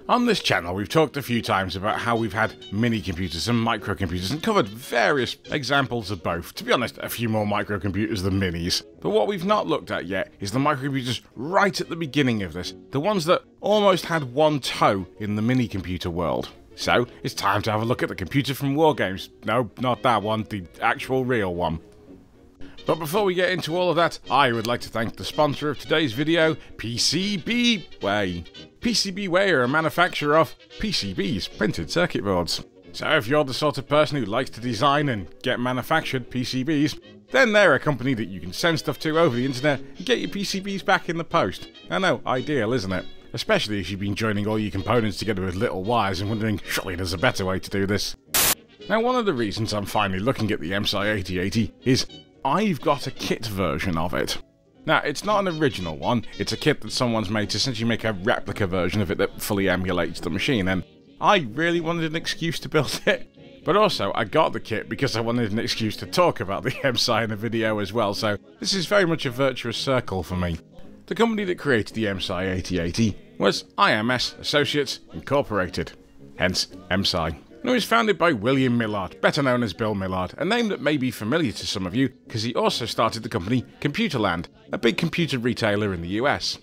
On this channel, we've talked a few times about how we've had mini-computers and microcomputers and covered various examples of both. To be honest, a few more microcomputers than minis. But what we've not looked at yet is the microcomputers right at the beginning of this. The ones that almost had one toe in the mini-computer world. So, it's time to have a look at the computer from Wargames. No, not that one, the actual real one. But before we get into all of that, I would like to thank the sponsor of today's video, PCBWay. PCBWay are a manufacturer of PCBs, printed circuit boards. So if you're the sort of person who likes to design and get manufactured PCBs, then they're a company that you can send stuff to over the internet and get your PCBs back in the post. I know, ideal, isn't it? Especially if you've been joining all your components together with little wires and wondering, surely there's a better way to do this. Now, one of the reasons I'm finally looking at the IMSAI 8080 is I've got a kit version of it. Now, it's not an original one, it's a kit that someone's made to essentially make a replica version of it that fully emulates the machine, and I really wanted an excuse to build it. But also, I got the kit because I wanted an excuse to talk about the IMSAI in a video as well, so this is very much a virtuous circle for me. The company that created the IMSAI 8080 was IMS Associates Incorporated, hence IMSAI. It was founded by William Millard, better known as Bill Millard, a name that may be familiar to some of you because he also started the company Computerland, a big computer retailer in the US.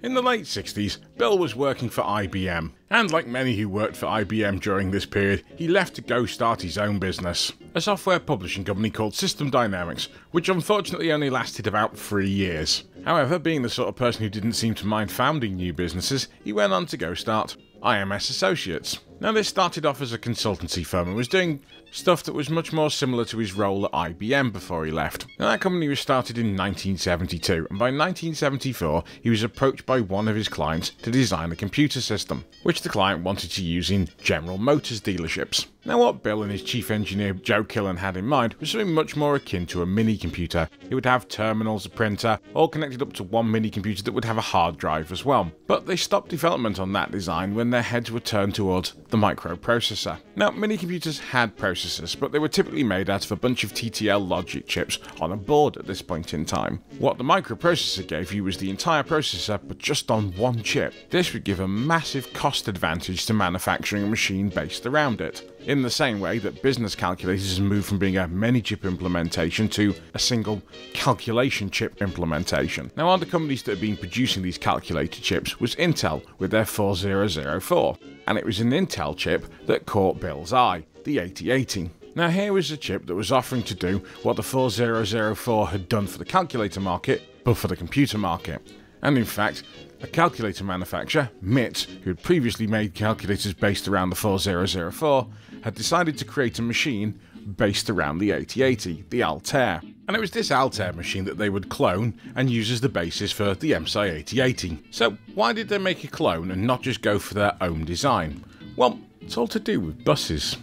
In the late 60s, Bill was working for IBM, and like many who worked for IBM during this period, he left to go start his own business, a software publishing company called System Dynamics, which unfortunately only lasted about 3 years. However, being the sort of person who didn't seem to mind founding new businesses, he went on to go start IMS Associates. Now, this started off as a consultancy firm and was doing stuff that was much more similar to his role at IBM before he left. Now, that company was started in 1972, and by 1974 he was approached by one of his clients to design a computer system, which the client wanted to use in General Motors dealerships. Now, what Bill and his chief engineer Joe Killen had in mind was something much more akin to a mini-computer. It would have terminals, a printer, all connected up to one mini-computer that would have a hard drive as well. But they stopped development on that design when their heads were turned towards the microprocessor. Now, mini-computers had processors, but they were typically made out of a bunch of TTL logic chips on a board at this point in time. What the microprocessor gave you was the entire processor, but just on one chip. This would give a massive cost advantage to manufacturing a machine based around it. In the same way that business calculators moved from being a many-chip implementation to a single calculation chip implementation. Now, one of the companies that had been producing these calculator chips was Intel with their 4004, and it was an Intel chip that caught Bill's eye, the 8080. Now, here was a chip that was offering to do what the 4004 had done for the calculator market, but for the computer market. And in fact, a calculator manufacturer, MIT, who had previously made calculators based around the 4004, had decided to create a machine based around the 8080, the Altair. And it was this Altair machine that they would clone and use as the basis for the IMSAI 8080. So why did they make a clone and not just go for their own design? Well, it's all to do with buses.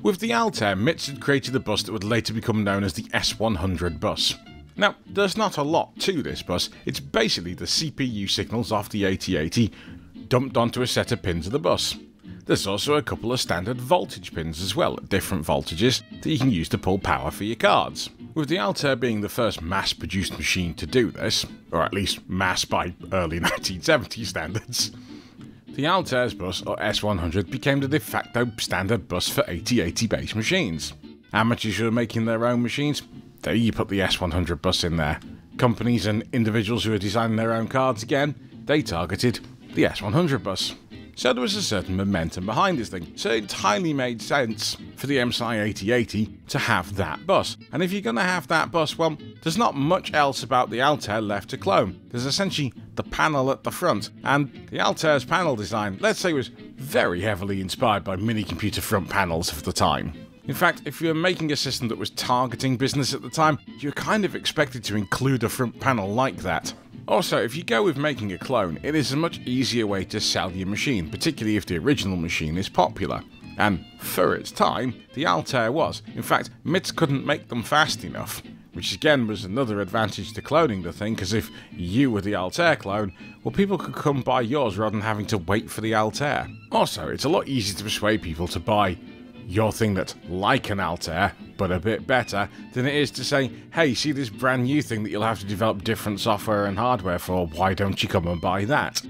With the Altair, MIT had created a bus that would later become known as the S100 bus. Now, there's not a lot to this bus, it's basically the CPU signals off the 8080 dumped onto a set of pins of the bus. There's also a couple of standard voltage pins as well at different voltages that you can use to pull power for your cards. With the Altair being the first mass-produced machine to do this, or at least mass by early 1970 standards, the Altair's bus, or S100, became the de facto standard bus for 8080 base machines. Amateurs who are making their own machines, there you put the S100 bus in there. Companies and individuals who are designing their own cards again, they targeted the S100 bus. So there was a certain momentum behind this thing, so it entirely made sense for the IMSAI 8080 to have that bus. And if you're going to have that bus, well, there's not much else about the Altair left to clone. There's essentially the panel at the front, and the Altair's panel design, let's say, was very heavily inspired by mini-computer front panels of the time. In fact, if you were making a system that was targeting business at the time, you were kind of expected to include a front panel like that. Also, if you go with making a clone, it is a much easier way to sell your machine, particularly if the original machine is popular. And for its time, the Altair was. In fact, MIT couldn't make them fast enough, which again was another advantage to cloning the thing, because if you were the Altair clone, well, people could come buy yours rather than having to wait for the Altair. Also, it's a lot easier to persuade people to buy your thing that's like an Altair, but a bit better, than it is to say, hey, see this brand new thing that you'll have to develop different software and hardware for, why don't you come and buy that?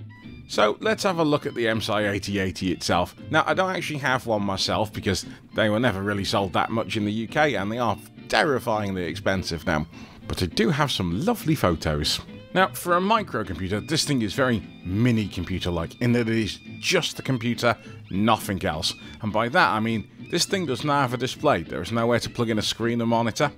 So let's have a look at the IMSAI 8080 itself. Now, I don't actually have one myself because they were never really sold that much in the UK and they are terrifyingly expensive now. But I do have some lovely photos. Now, for a microcomputer, this thing is very mini computer-like in that it is just a computer, nothing else. And by that I mean, this thing does not have a display. There is nowhere to plug in a screen or monitor.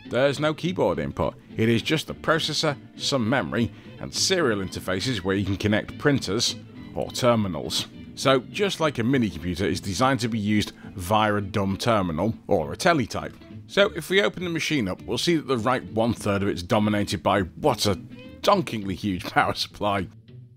There's no keyboard input. It is just a processor, some memory, and serial interfaces where you can connect printers or terminals. So, just like a mini computer, it's designed to be used via a dumb terminal or a teletype. So, if we open the machine up, we'll see that the right 1/3 of it's dominated by what's a donkingly huge power supply.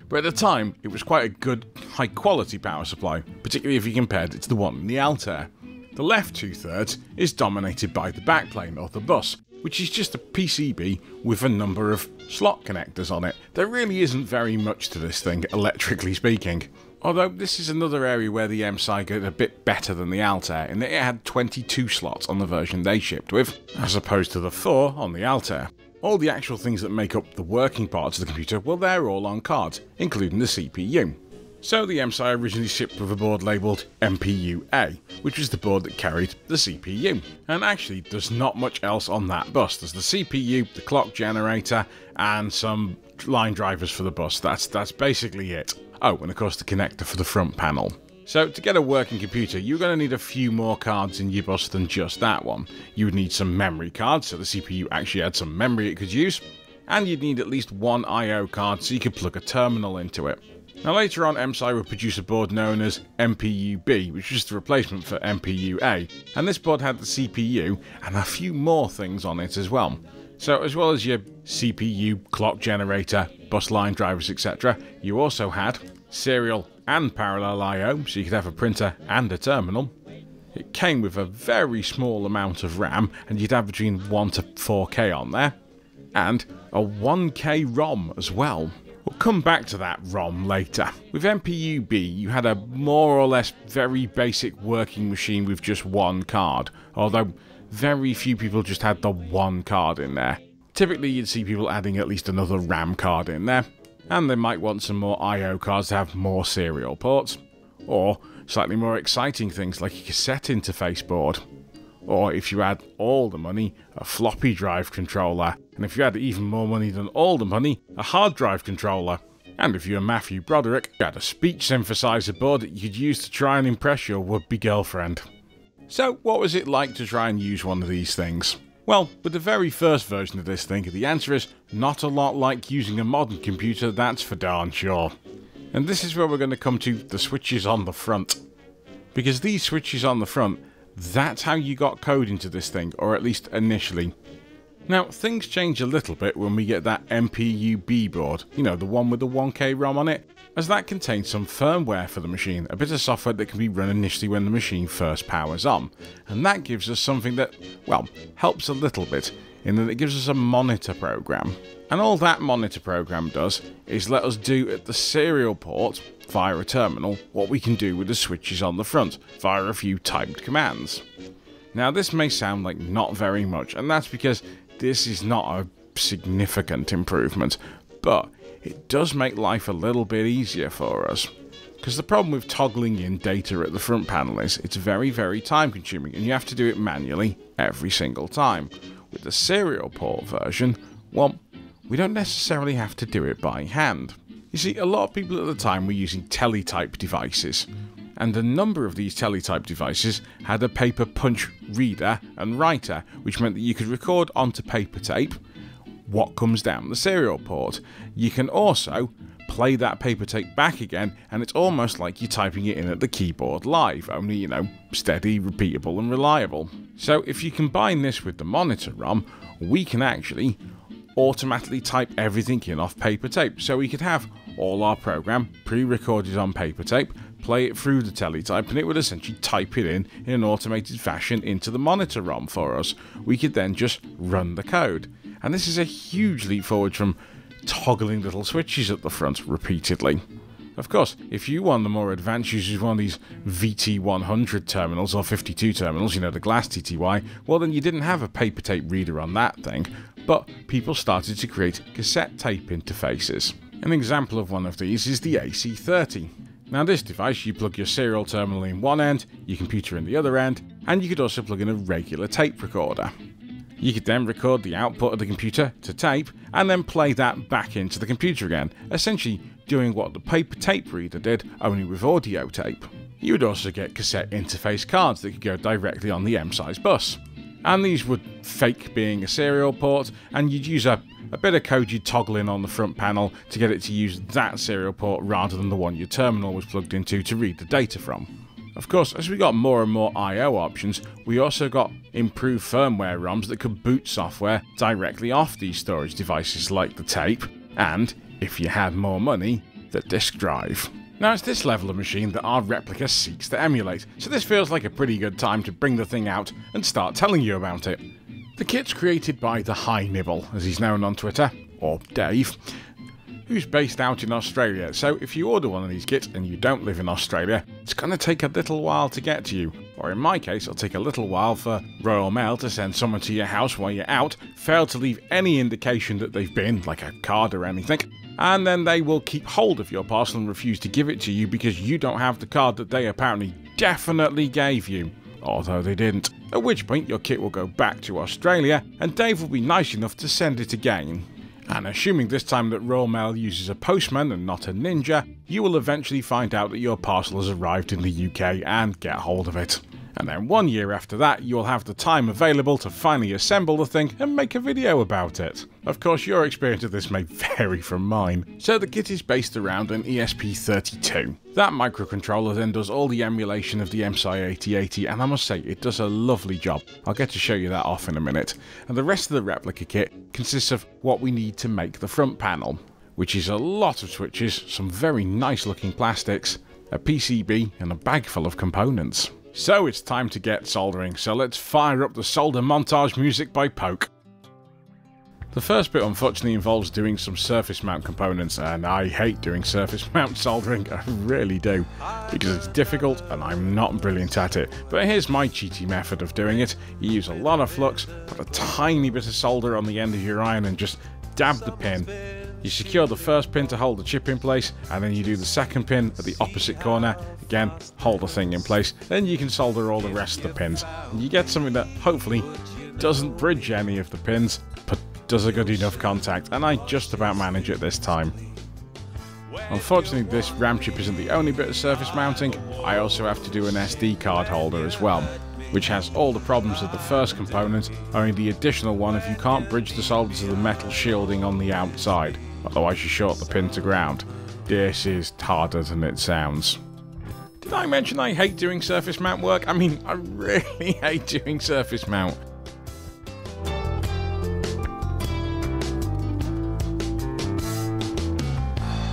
But at the time, it was quite a good, high-quality power supply, particularly if you compared it to the one in the Altair. The left 2/3 is dominated by the backplane, or the bus, which is just a PCB with a number of slot connectors on it. There really isn't very much to this thing, electrically speaking. Although this is another area where the IMSAI got a bit better than the Altair, in that it had 22 slots on the version they shipped with, as opposed to the 4 on the Altair. All the actual things that make up the working parts of the computer, well, they're all on cards, including the CPU. So the IMSAI originally shipped with a board labelled MPU-A, which was the board that carried the CPU. And actually, there's not much else on that bus. There's the CPU, the clock generator, and some line drivers for the bus. That's basically it. Oh, and of course the connector for the front panel. So to get a working computer, you're going to need a few more cards in your bus than just that one. You would need some memory cards, so the CPU actually had some memory it could use, and you'd need at least one I/O card so you could plug a terminal into it. Now later on, IMSAI would produce a board known as MPU-B, which was the replacement for MPU-A, and this board had the CPU and a few more things on it as well. So as well as your CPU, clock generator, bus line drivers, etc., you also had serial and parallel I/O, so you could have a printer and a terminal. It came with a very small amount of RAM, and you'd have between 1 to 4K on there, and a 1K ROM as well. We'll come back to that ROM later. With MPU-B, you had a more or less very basic working machine with just one card, although very few people just had the one card in there. Typically you'd see people adding at least another RAM card in there, and they might want some more I/O cards to have more serial ports, or slightly more exciting things like a cassette interface board. Or if you had all the money, a floppy drive controller. And if you had even more money than all the money, a hard drive controller. And if you were Matthew Broderick, you had a speech synthesizer board that you could use to try and impress your would-be girlfriend. So what was it like to try and use one of these things? Well, with the very first version of this thing, the answer is not a lot like using a modern computer, that's for darn sure. And this is where we're going to come to the switches on the front. Because these switches on the front, that's how you got code into this thing, or at least initially. Now, things change a little bit when we get that MPU-B board, you know, the one with the 1K ROM on it, as that contains some firmware for the machine, a bit of software that can be run initially when the machine first powers on. And that gives us something that, well, helps a little bit, in that it gives us a monitor program. And all that monitor program does is let us do at the serial port, via a terminal, what we can do with the switches on the front, via a few typed commands. Now this may sound like not very much, and that's because this is not a significant improvement, but it does make life a little bit easier for us. Because the problem with toggling in data at the front panel is it's very, very time consuming, and you have to do it manually every single time. With the serial port version, well, we don't necessarily have to do it by hand. You see, a lot of people at the time were using teletype devices, and a number of these teletype devices had a paper punch reader and writer, which meant that you could record onto paper tape what comes down the serial port. You can also play that paper tape back again, and it's almost like you're typing it in at the keyboard live, only, you know, steady, repeatable and reliable. So if you combine this with the monitor ROM, we can actually automatically type everything in off paper tape. So we could have all our program pre-recorded on paper tape, play it through the teletype, and it would essentially type it in an automated fashion into the monitor ROM for us. We could then just run the code. And this is a huge leap forward from toggling little switches at the front repeatedly. Of course, if you want the more advanced users, one of these VT100 terminals or 52 terminals, you know, the glass TTY, well then you didn't have a paper tape reader on that thing, but people started to create cassette tape interfaces. An example of one of these is the AC30. Now this device, you plug your serial terminal in one end, your computer in the other end, and you could also plug in a regular tape recorder. You could then record the output of the computer to tape, and then play that back into the computer again, essentially doing what the paper tape reader did, only with audio tape. You would also get cassette interface cards that could go directly on the IMSAI's bus. And these would fake being a serial port, and you'd use a bit of code you'd toggle in on the front panel to get it to use that serial port rather than the one your terminal was plugged into to read the data from. Of course, as we got more and more I/O options, we also got improved firmware ROMs that could boot software directly off these storage devices like the tape, and, if you had more money, the disk drive. Now it's this level of machine that our replica seeks to emulate, so this feels like a pretty good time to bring the thing out and start telling you about it. The kit's created by the High Nibble, as he's known on Twitter, or Dave, who's based out in Australia, so if you order one of these kits and you don't live in Australia, it's going to take a little while to get to you. Or in my case, it'll take a little while for Royal Mail to send someone to your house while you're out, fail to leave any indication that they've been, like a card or anything, and then they will keep hold of your parcel and refuse to give it to you because you don't have the card that they apparently definitely gave you. Although they didn't. At which point your kit will go back to Australia and Dave will be nice enough to send it again. And assuming this time that Royal Mail uses a postman and not a ninja, you will eventually find out that your parcel has arrived in the UK and get hold of it. And then 1 year after that, you'll have the time available to finally assemble the thing and make a video about it. Of course, your experience of this may vary from mine. So the kit is based around an ESP32. That microcontroller then does all the emulation of the IMSAI 8080, and I must say, it does a lovely job. I'll get to show you that off in a minute. And the rest of the replica kit consists of what we need to make the front panel, which is a lot of switches, some very nice looking plastics, a PCB, and a bag full of components. So it's time to get soldering, so let's fire up the solder montage music by Poke. The first bit unfortunately involves doing some surface mount components, and I hate doing surface mount soldering, I really do, because it's difficult and I'm not brilliant at it. But here's my cheaty method of doing it. You use a lot of flux, put a tiny bit of solder on the end of your iron and just dab the pin. You secure the first pin to hold the chip in place, and then you do the second pin at the opposite corner, again hold the thing in place, then you can solder all the rest of the pins. And you get something that hopefully doesn't bridge any of the pins, but does a good enough contact, and I just about manage it this time. Unfortunately, this RAM chip isn't the only bit of surface mounting. I also have to do an SD card holder as well, which has all the problems of the first component, only the additional one if you can't bridge the solder to the metal shielding on the outside, otherwise you short the pin to ground. This is harder than it sounds. Did I mention I hate doing surface mount work? I mean, I really hate doing surface mount.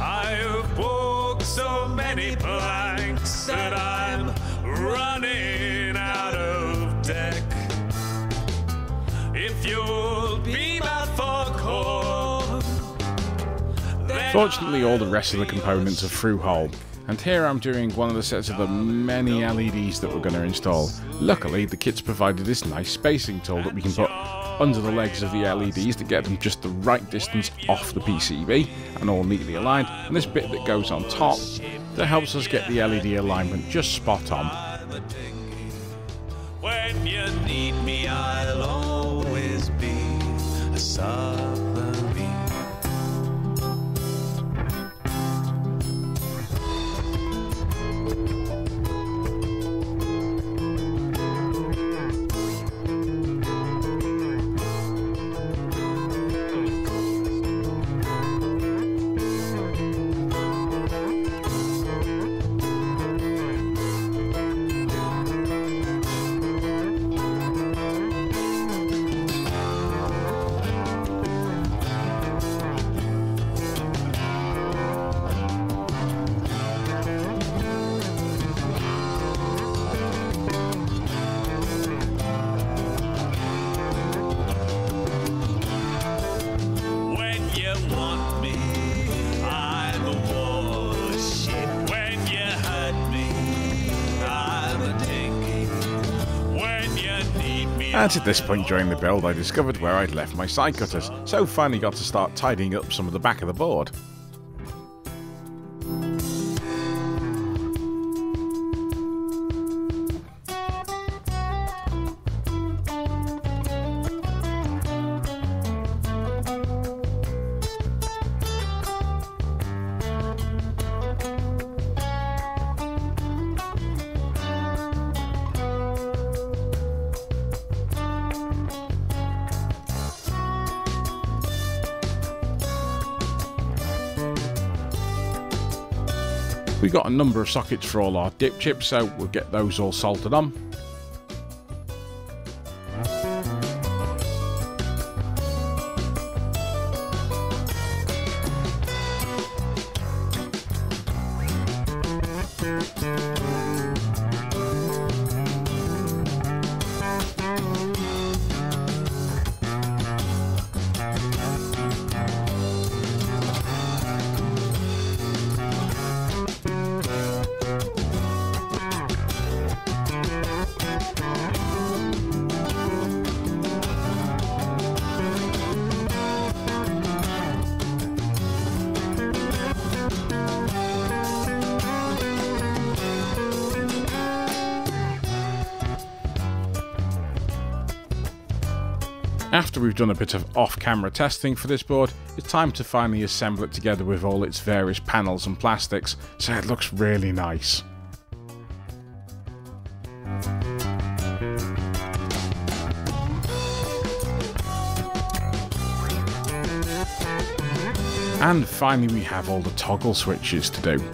I've walked so many planks that I'm running out of deck. If you'll be my foghorn. Fortunately, all the rest of the components are through hole. And here I'm doing one of the sets of the many LEDs that we're going to install. Luckily, the kit's provided this nice spacing tool that we can put under the legs of the LEDs to get them just the right distance off the PCB and all neatly aligned, and this bit that goes on top that helps us get the LED alignment just spot on. When you need me, I'll always be a submarine. And at this point during the build I discovered where I'd left my side cutters, so finally got to start tidying up some of the back of the board. We've got a number of sockets for all our dip chips, so we'll get those all soldered on. After we've done a bit of off-camera testing for this board, it's time to finally assemble it together with all its various panels and plastics, so it looks really nice. And finally we have all the toggle switches to do.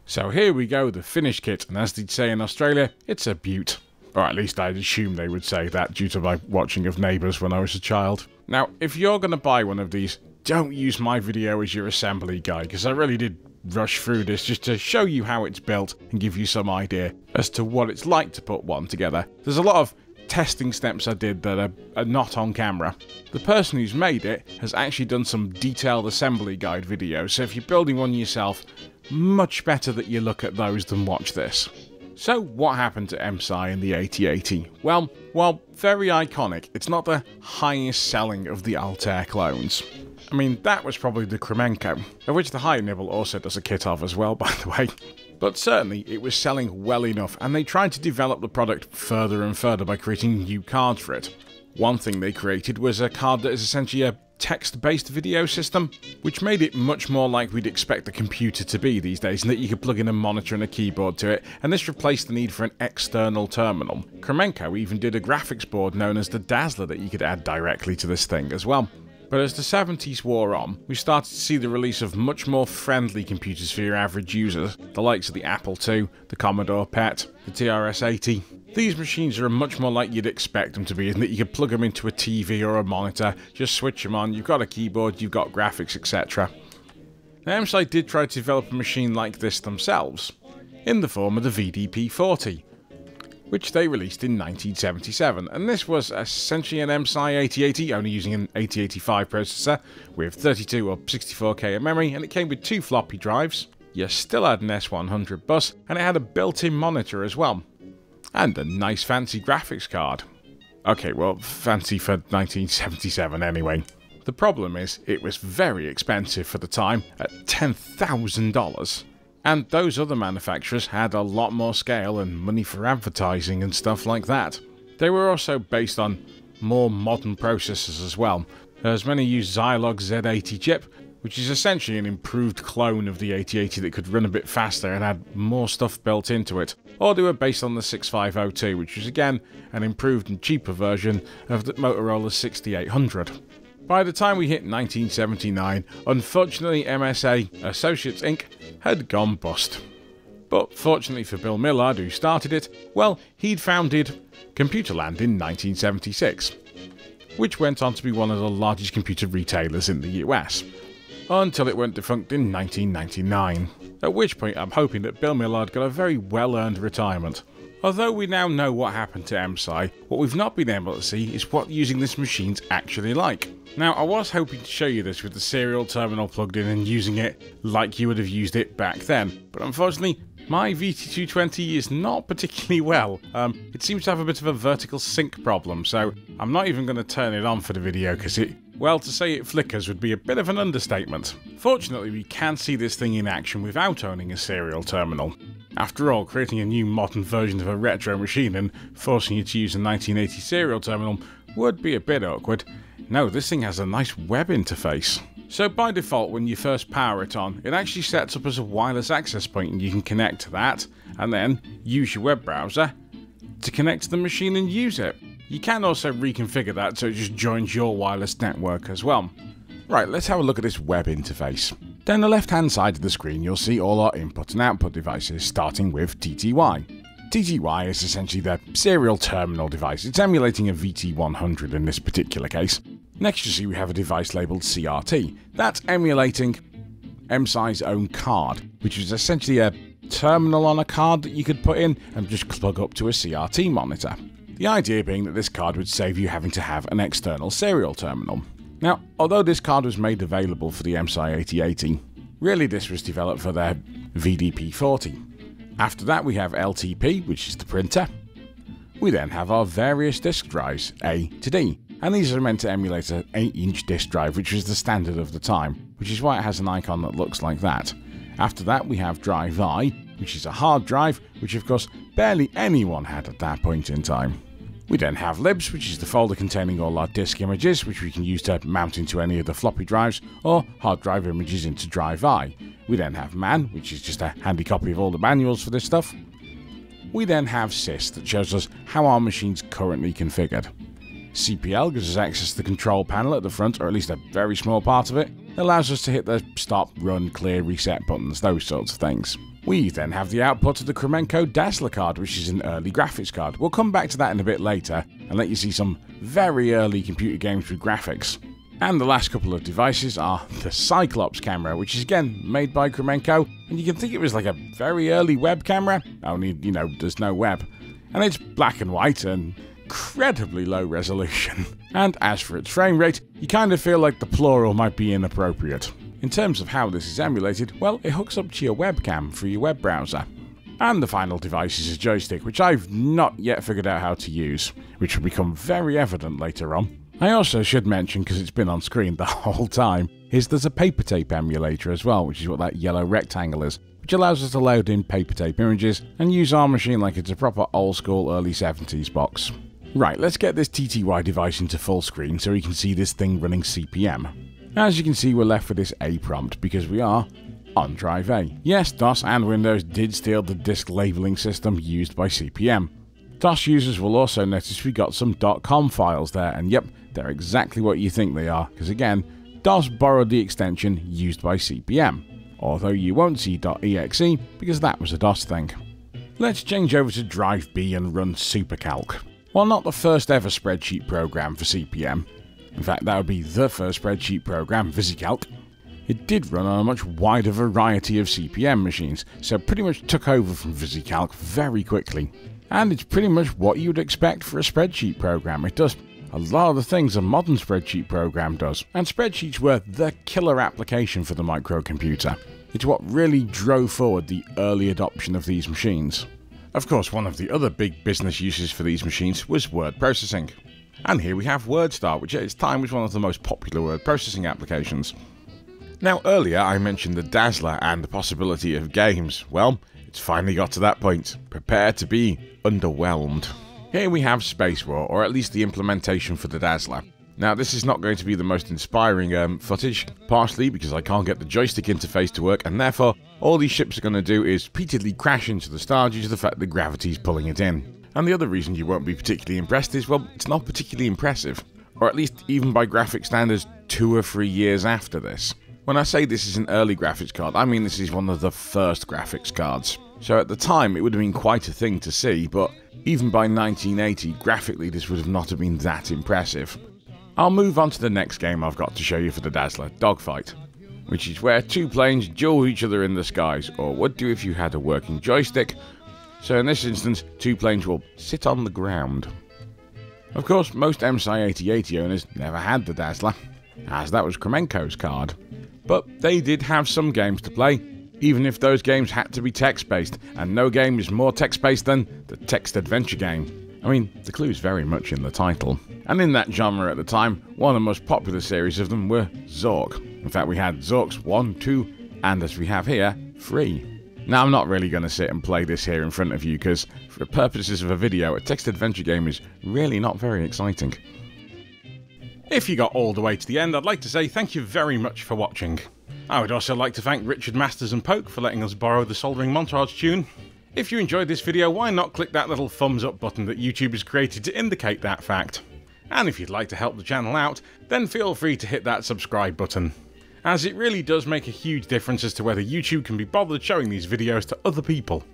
So here we go, the finished kit, and as they'd say in Australia, it's a beaut. Or at least I'd assume they would say that due to my watching of Neighbours when I was a child. Now, if you're going to buy one of these, don't use my video as your assembly guide, because I really did rush through this just to show you how it's built and give you some idea as to what it's like to put one together. There's a lot of testing steps I did that are not on camera. The person who's made it has actually done some detailed assembly guide videos, so if you're building one yourself, much better that you look at those than watch this. So what happened to IMSAI in the 8080? Well, very iconic. It's not the highest selling of the Altair clones. I mean, that was probably the Kremenko, of which the High Nibble also does a kit of as well, by the way. But certainly, it was selling well enough, and they tried to develop the product further and further by creating new cards for it. One thing they created was a card that is essentially a text-based video system, which made it much more like we'd expect a computer to be these days, and that you could plug in a monitor and a keyboard to it, and this replaced the need for an external terminal. Kremenko even did a graphics board known as the Dazzler that you could add directly to this thing as well. But as the 70s wore on, we started to see the release of much more friendly computers for your average user, the likes of the Apple II, the Commodore PET, the TRS-80. These machines are much more like you'd expect them to be, in that you could plug them into a TV or a monitor, just switch them on, you've got a keyboard, you've got graphics, etc. Now, IMSAI did try to develop a machine like this themselves, in the form of the VDP-40, which they released in 1977, and this was essentially an IMSAI 8080, only using an 8085 processor, with 32 or 64K of memory, and it came with 2 floppy drives. You still had an S100 bus, and it had a built-in monitor as well. And a nice fancy graphics card. Okay, well, fancy for 1977 anyway. The problem is, it was very expensive for the time, at $10,000. And those other manufacturers had a lot more scale and money for advertising and stuff like that. They were also based on more modern processors as well, as many used Zilog Z80 chip, which is essentially an improved clone of the 8080 that could run a bit faster and had more stuff built into it. Or they were based on the 6502, which was again an improved and cheaper version of the Motorola 6800. By the time we hit 1979, unfortunately MSA Associates Inc. had gone bust. But fortunately for Bill Millard, who started it, well, he'd founded Computerland in 1976, which went on to be one of the largest computer retailers in the US. until it went defunct in 1999, at which point I'm hoping that Bill Millard got a very well-earned retirement. Although we now know what happened to IMSAI, what we've not been able to see is what using this machine's actually like. Now, I was hoping to show you this with the serial terminal plugged in and using it like you would have used it back then, but unfortunately, my VT220 is not particularly well. It seems to have a bit of a vertical sync problem, so I'm not even going to turn it on for the video because well, to say it flickers would be a bit of an understatement. Fortunately, we can see this thing in action without owning a serial terminal. After all, creating a new modern version of a retro machine and forcing you to use a 1980 serial terminal would be a bit awkward. No, this thing has a nice web interface. So by default, when you first power it on, it actually sets up as a wireless access point and you can connect to that, and then use your web browser to connect to the machine and use it. You can also reconfigure that so it just joins your wireless network as well. Right, let's have a look at this web interface. Down the left hand side of the screen you'll see all our input and output devices, starting with TTY. TTY is essentially the serial terminal device. It's emulating a VT100 in this particular case. Next you see we have a device labelled CRT. That's emulating IMSAI's own card, which is essentially a terminal on a card that you could put in and just plug up to a CRT monitor. The idea being that this card would save you having to have an external serial terminal. Now, although this card was made available for the IMSAI 8080, really this was developed for their VDP40. After that we have LTP, which is the printer. We then have our various disk drives, A to D, and these are meant to emulate an 8-inch disk drive, which was the standard of the time, which is why it has an icon that looks like that. After that we have drive I, which is a hard drive, which of course barely anyone had at that point in time. We then have libs, which is the folder containing all our disk images, which we can use to mount into any of the floppy drives, or hard drive images into drive I. We then have man, which is just a handy copy of all the manuals for this stuff. We then have sys, that shows us how our machine's currently configured. CPL gives us access to the control panel at the front, or at least a very small part of it. It allows us to hit the stop, run, clear, reset buttons, those sorts of things. We then have the output of the Kremenko Dazzler card, which is an early graphics card. We'll come back to that in a bit later and let you see some very early computer games with graphics. And the last couple of devices are the Cyclops camera, which is again made by Kremenko, and you can think it was like a very early web camera, only, there's no web. And it's black and white and incredibly low resolution. And as for its frame rate, you kind of feel like the plural might be inappropriate. In terms of how this is emulated, well, it hooks up to your webcam through your web browser. And the final device is a joystick, which I've not yet figured out how to use, which will become very evident later on. I also should mention, because it's been on screen the whole time, is there's a paper tape emulator as well, which is what that yellow rectangle is, which allows us to load in paper tape images and use our machine like it's a proper old school early 70s box. Right, let's get this TTY device into full screen so we can see this thing running CPM. As you can see, we're left with this A prompt because we are on drive A. Yes, DOS and Windows did steal the disk labeling system used by CPM. DOS users will also notice we got some .com files there, and yep, they're exactly what you think they are, because again, DOS borrowed the extension used by CPM, although you won't see .exe because that was a DOS thing. Let's change over to drive B and run SuperCalc. While not the first ever spreadsheet program for CPM, in fact that would be the first spreadsheet program, VisiCalc, it did run on a much wider variety of CPM machines, so it pretty much took over from VisiCalc very quickly. And it's pretty much what you would expect for a spreadsheet program. It does a lot of the things a modern spreadsheet program does, and spreadsheets were the killer application for the microcomputer. It's what really drove forward the early adoption of these machines. Of course, one of the other big business uses for these machines was word processing. And here we have WordStar, which at its time was one of the most popular word processing applications. Now earlier I mentioned the Dazzler and the possibility of games. Well, it's finally got to that point. Prepare to be underwhelmed. Here we have Space War, or at least the implementation for the Dazzler. Now this is not going to be the most inspiring footage, partially because I can't get the joystick interface to work, and therefore all these ships are going to do is repeatedly crash into the star due to the fact that gravity's pulling it in. And the other reason you won't be particularly impressed is, well, it's not particularly impressive. Or at least even by graphic standards 2 or 3 years after this. When I say this is an early graphics card, I mean this is one of the first graphics cards. So at the time it would have been quite a thing to see, but even by 1980, graphically this would have not have been that impressive. I'll move on to the next game I've got to show you for the Dazzler, Dogfight. which is where two planes duel each other in the skies, or would do if you had a working joystick. So in this instance, two planes will sit on the ground. Of course, most IMSAI 8080 owners never had the Dazzler, as that was Kremenko's card. But they did have some games to play, even if those games had to be text-based, and no game is more text-based than the text adventure game. I mean, the clue is very much in the title. And in that genre at the time, one of the most popular series of them were Zork. In fact, we had Zorks 1, 2, and as we have here, 3. Now, I'm not really going to sit and play this here in front of you, because for the purposes of a video, a text adventure game is really not very exciting. If you got all the way to the end, I'd like to say thank you very much for watching. I would also like to thank Richard Masters and Poke for letting us borrow the Soldering Montage tune. If you enjoyed this video, why not click that little thumbs up button that YouTube has created to indicate that fact? And if you'd like to help the channel out, then feel free to hit that subscribe button, as it really does make a huge difference as to whether YouTube can be bothered showing these videos to other people.